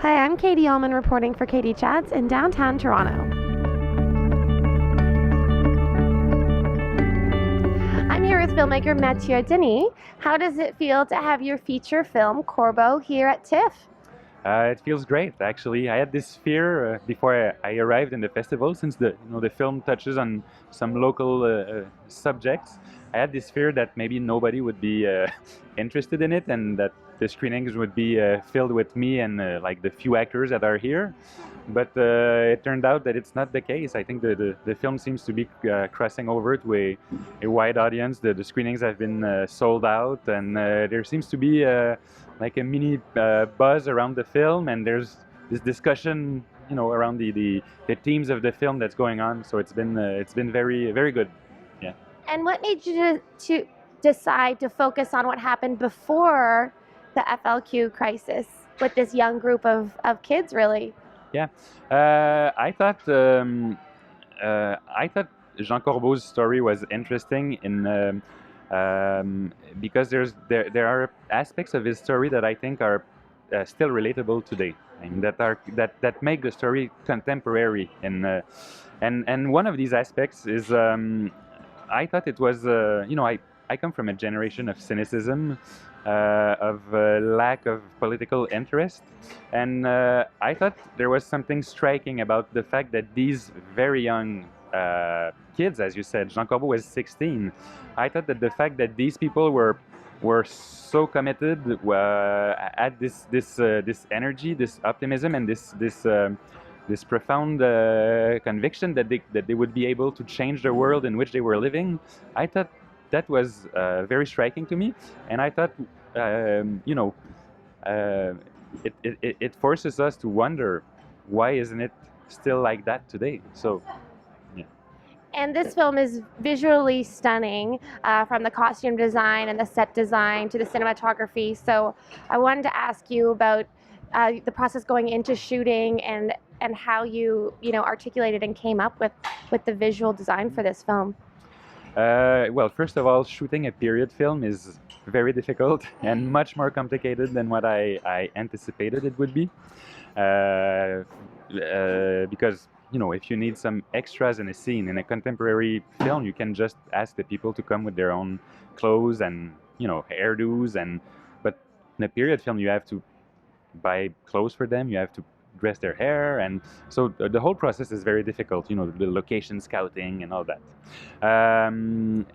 Hi, I'm Katie Uhlmann reporting for Katie Chats in downtown Toronto. I'm here with filmmaker Mathieu Denis. How does it feel to have your feature film, Corbo, here at Tiff? It feels great, actually. I had this fear before I arrived in the festival, since the film touches on some local subjects. I had this fear that maybe nobody would be interested in it, and that the screenings would be filled with me and like the few actors that are here. But it turned out that it's not the case. I think the film seems to be crossing over to a wide audience. The screenings have been sold out, and there seems to be like a mini buzz around the film, and there's this discussion, around the themes of the film that's going on. So it's been very very good. Yeah. And what made you to decide to focus on what happened before the FLQ crisis with this young group of kids, really? Yeah, I thought Jean Corbo's story was interesting because there are aspects of his story that I think are still relatable today, and that make the story contemporary. And one of these aspects is I thought it was I come from a generation of cynicism, of lack of political interest. And I thought there was something striking about the fact that these very young kids, as you said, Jean Corbo was 16. I thought that the fact that these people were so committed, had this energy, this optimism, and this profound conviction that they would be able to change the world in which they were living. I thought that was very striking to me, and I thought, it forces us to wonder, why isn't it still like that today? So, yeah. And this film is visually stunning, from the costume design and the set design to the cinematography. So I wanted to ask you about the process going into shooting and how you articulated and came up with the visual design for this film. Well, first of all, shooting a period film is very difficult and much more complicated than what I anticipated it would be. Because if you need some extras in a scene in a contemporary film, you can just ask the people to come with their own clothes and hairdos, but in a period film you have to buy clothes for them, you have to dress their hair, and so the whole process is very difficult. The location scouting and all that. And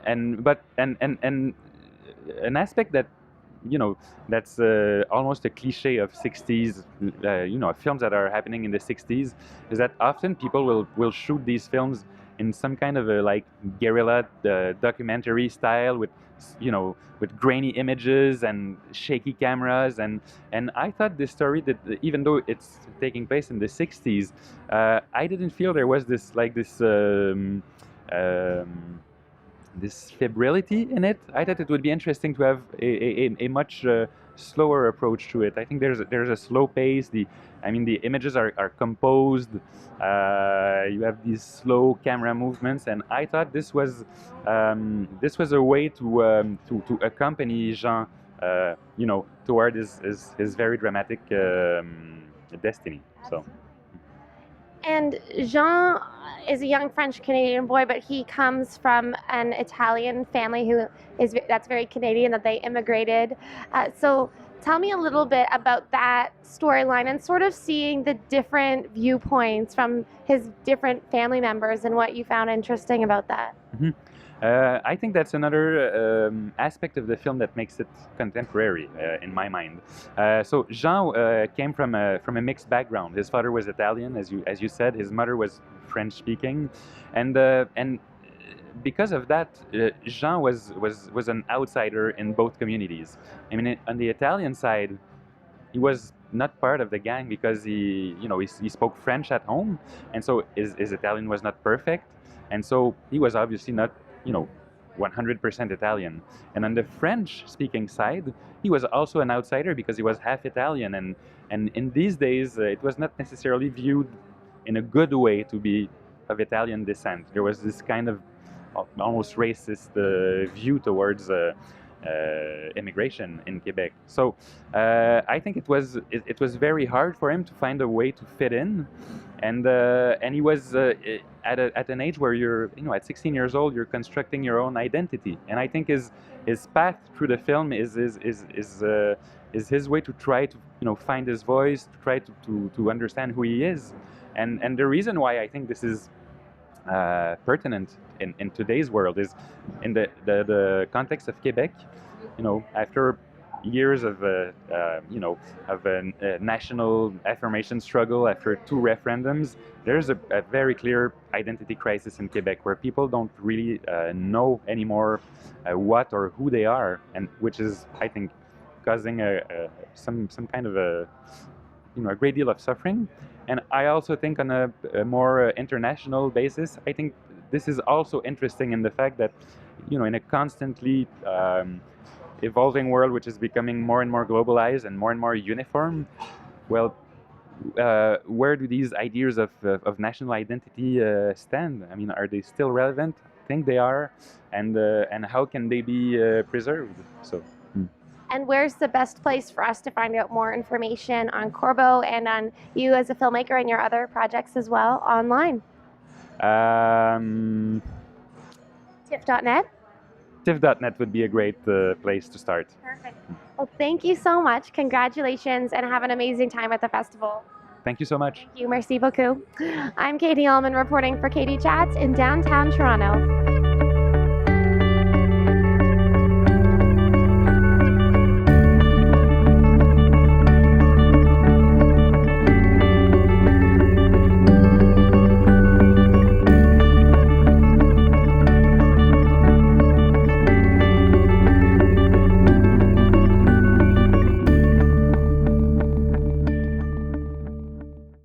an aspect that that's almost a cliche of 60s, films that are happening in the 60s, is that often people will shoot these films in some kind of a like guerrilla documentary style with grainy images and shaky cameras, and I thought this story, that even though it's taking place in the 60s, I didn't feel there was this this febrility in it. I thought it would be interesting to have a much slower approach to it. I think there's a slow pace. The images are composed. You have these slow camera movements, and I thought this was a way to accompany Jean, toward his very dramatic destiny. So. And Jean is a young French-Canadian boy, but he comes from an Italian family that's very Canadian, that they immigrated. So tell me a little bit about that storyline and sort of seeing the different viewpoints from his different family members and what you found interesting about that. Mm-hmm. I think that's another aspect of the film that makes it contemporary, in my mind. So Jean came from a mixed background. His father was Italian, as you said. His mother was French speaking, and because of that, Jean was an outsider in both communities. On the Italian side, he was not part of the gang because he spoke French at home, and so his Italian was not perfect, and so he was obviously not 100% Italian. And on the French-speaking side, he was also an outsider because he was half Italian, and in these days it was not necessarily viewed in a good way to be of Italian descent. There was this kind of almost racist view towards immigration in Quebec. So I think it was very hard for him to find a way to fit in, and he was at an age where you're, you know, at 16 years old, you're constructing your own identity, and I think his path through the film is his way to try to, you know, find his voice, to try to understand who he is, and the reason why I think this is pertinent in today's world is in the context of Quebec. You know, after years of you know, of a national affirmation struggle, after 2 referendums, there's a very clear identity crisis in Quebec where people don't really know anymore what or who they are, and which is, I think, causing some kind of a, you know, a great deal of suffering. And I also think on a more international basis, I think this is also interesting in the fact that, you know, in a constantly evolving world which is becoming more and more globalized and more uniform, well, where do these ideas of national identity stand? I mean, are they still relevant? I think they are, and how can they be preserved? So. And where's the best place for us to find out more information on Corbo and on you as a filmmaker and your other projects as well online? Tiff.net? Tiff.net would be a great place to start. Perfect. Well, thank you so much. Congratulations, and have an amazing time at the festival. Thank you so much. Thank you. Merci beaucoup. I'm Katie Uhlmann reporting for Katie Chats in downtown Toronto.